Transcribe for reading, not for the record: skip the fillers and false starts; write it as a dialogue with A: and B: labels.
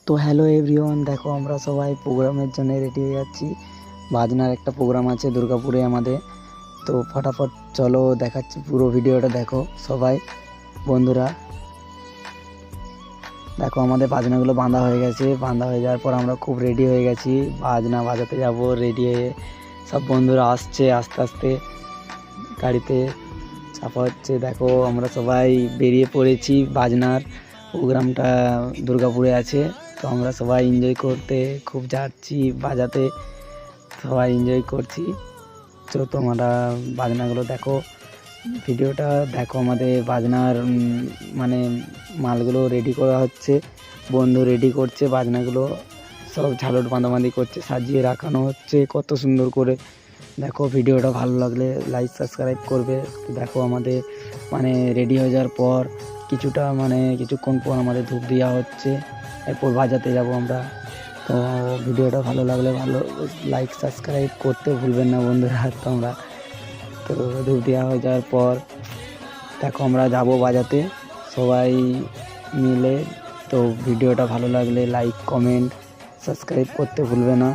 A: তো hello everyone, দেখো আমরা সবাই প্রোগ্রামের জন্য রেডি হয়ে যাচ্ছি। বাজনার একটা প্রোগ্রাম আছে দুর্গাপুরে আমাদের। তো ফটাফট চলো দেখাচ্ছি, পুরো ভিডিওটা দেখো সবাই বন্ধুরা। দেখো আমাদের বাজনাগুলো বাঁধা হয়ে গেছে, বাঁধা হয়ে যাওয়ার পর আমরা খুব রেডি হয়ে গেছি, বাজনা বাজাতে যাব। রেডি হয়ে সব বন্ধুরা আসছে আস্তে আস্তে, গাড়িতে চাপা হচ্ছে। দেখো আমরা সবাই বেরিয়ে পড়েছি, বাজনার প্রোগ্রামটা দুর্গাপুরে আছে। তো আমরা সবাই এনজয় করতে খুব যাচ্ছি, বাজাতে সবাই এনজয় করছি। তো তোমরা বাজনাগুলো দেখো, ভিডিওটা দেখো। আমাদের বাজনার মানে মালগুলো রেডি করা হচ্ছে, বন্ধু রেডি করছে বাজনাগুলো, সব ঝালট বাঁধাবাঁধি করছে, সাজিয়ে রাখানো হচ্ছে কত সুন্দর করে। দেখো ভিডিওটা ভালো লাগলে লাইক সাবস্ক্রাইব করবে। দেখো আমাদের মানে রেডি হয়ে যাওয়ার পর কিছুক্ষণ পর আমাদের ধূপ দেওয়া হচ্ছে, এরপর বাজাতে যাব আমরা। তো ভিডিওটা ভালো লাগলে লাইক সাবস্ক্রাইব করতে ভুলবেন না বন্ধুরা তোমরা। তো ধূপ দেওয়া হয়ে যাওয়ার পর দেখো আমরা যাব বাজাতে সবাই মিলে। তো ভিডিওটা ভালো লাগলে লাইক কমেন্ট সাবস্ক্রাইব করতে ভুলবে না।